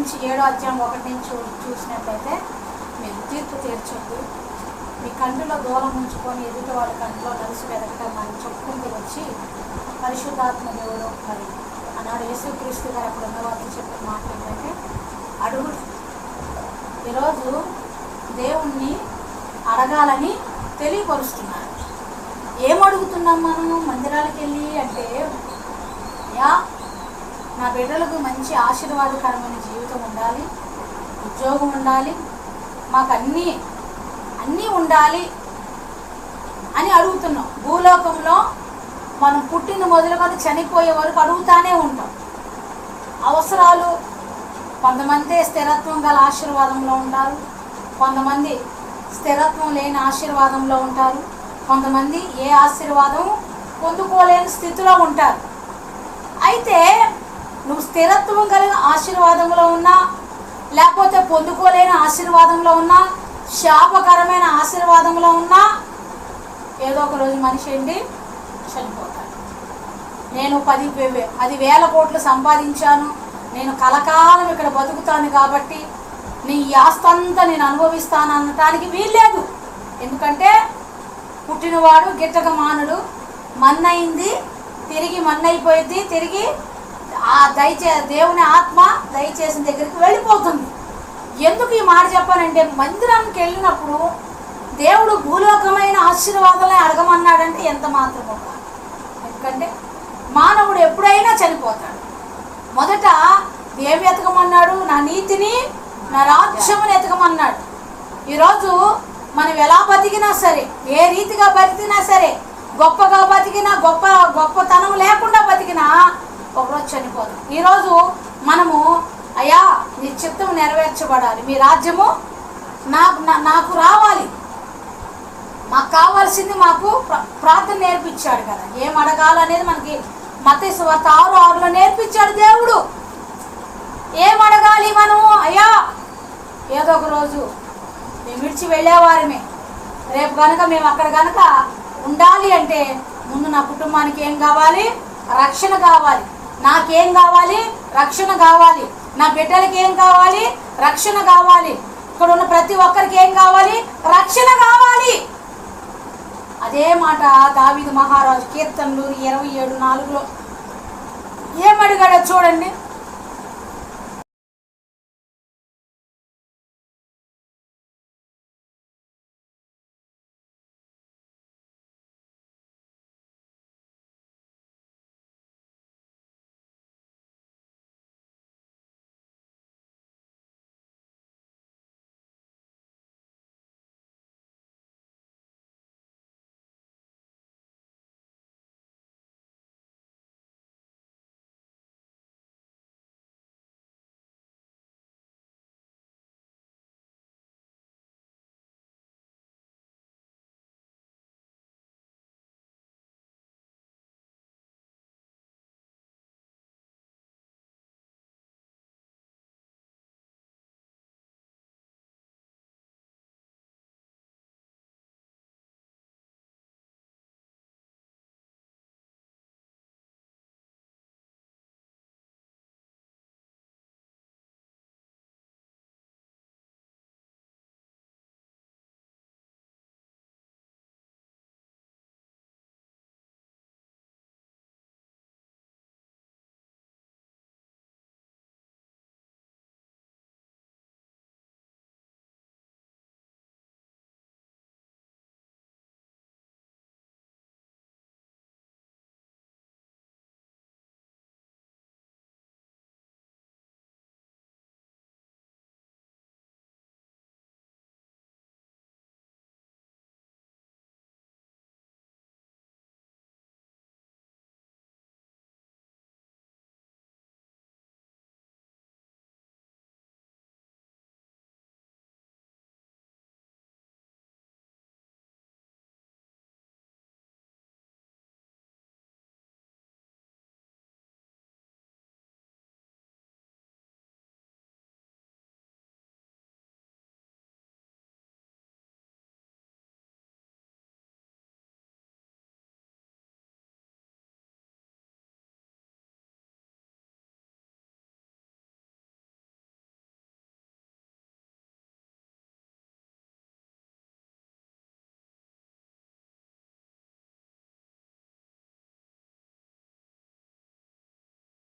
నుంచి 7వ అధ్యాయం 1 నుంచి చూసినట్లయితే, మీరు తీర్పు తీర్చొద్దు, మీ కంటిలో దూలం ఉంచుకొని ఎదుటి వాళ్ళ కంటిలో నలుసు వెదకటం అని చెప్పుకుంటూ వచ్చి పరిశుద్ధాత్మ దేవుడు మరి అన్నాడు యేసుక్రీస్తు గారు అక్కడ ఉన్న వాళ్ళు చెప్పిన మాట ఏంటంటే అడుగుడు. ఈరోజు దేవుణ్ణి అడగాలని తెలియపరుస్తున్నారు. ఏమడుగుతున్నాం మనము మందిరాలకు వెళ్ళి అంటే, యా నా బిడ్డలకు మంచి ఆశీర్వాదకరమైన జీవితం ఉండాలి, ఉద్యోగం ఉండాలి, మాకు అన్నీ ఉండాలి అని అడుగుతున్నాం. భూలోకంలో మనం పుట్టిన మొదలుకొని చనిపోయే వరకు అడుగుతానే ఉంటాం. అవసరాలు కొంతమంది స్థిరత్వం గల ఆశీర్వాదంలో ఉంటారు, కొంతమంది స్థిరత్వం లేని ఆశీర్వాదంలో ఉంటారు, కొంతమంది ఏ ఆశీర్వాదం పొందుకోలేని స్థితిలో ఉంటారు. అయితే నువ్వు స్థిరత్వం కలిగిన ఆశీర్వాదంలో ఉన్నా, లేకపోతే పొందుకోలేని ఆశీర్వాదంలో ఉన్నా, శాపకరమైన ఆశీర్వాదంలో ఉన్నా, ఏదో ఒక రోజు మనిషి ఏంటి చనిపోతాడు. నేను 10,000 కోట్లు సంపాదించాను, నేను కలకాలం ఇక్కడ బతుకుతాను కాబట్టి నీ ఆస్తి అంతా నేను అనుభవిస్తాను అనటానికి వీల్లేదు. ఎందుకంటే పుట్టినవాడు గిట్టక మానుడు, మన్నయింది తిరిగి మన్నైపోయింది, తిరిగి దేవుని ఆత్మ దయచేసిన దగ్గరికి వెళ్ళిపోతుంది. ఎందుకు ఈ మాట చెప్పానంటే, మందిరానికి వెళ్ళినప్పుడు దేవుడు భూలోకమైన ఆశీర్వాదాలే అడగమన్నాడంటే ఎంత మాత్రమో కాదు. ఎందుకంటే మానవుడు ఎప్పుడైనా చనిపోతాడు. మొదట ఏమి ఎతకమన్నాడు? నా నీతిని, నా రాజ్యముని ఎతకమన్నాడు. ఈరోజు మనం ఎలా బతికినా సరే, ఏ రీతిగా బతికినా సరే, గొప్పగా బతికినా, గొప్పతనం లేకుండా బతికినా ఒకరోజు చనిపోతాం. ఈరోజు మనము అయ్యా నీ చిత్తం నెరవేర్చబడాలి, మీ రాజ్యము నాకు రావాలి, మాకు కావాల్సింది మాకు ప్రార్థన నేర్పించాడు కదా. ఏం అడగాలనేది మనకి మత్తయి సువార్త 6:6లో నేర్పించాడు దేవుడు. ఏం అడగాలి మనము? అయ్యా ఏదో ఒక రోజు మేము విడిచి వెళ్ళేవారమే, రేపు కనుక మేము అక్కడ కనుక ఉండాలి అంటే ముందు నా కుటుంబానికి ఏం కావాలి? రక్షణ కావాలి. నాకేం కావాలి? రక్షణ కావాలి. నా బిడ్డలకి ఏం కావాలి? రక్షణ కావాలి. ఇక్కడ ఉన్న ప్రతి ఒక్కరికి ఏం కావాలి? రక్షణ కావాలి. అదే మాట దావీదు మహారాజు కీర్తనలు 27:4లో ఏమడిగాడో చూడండి.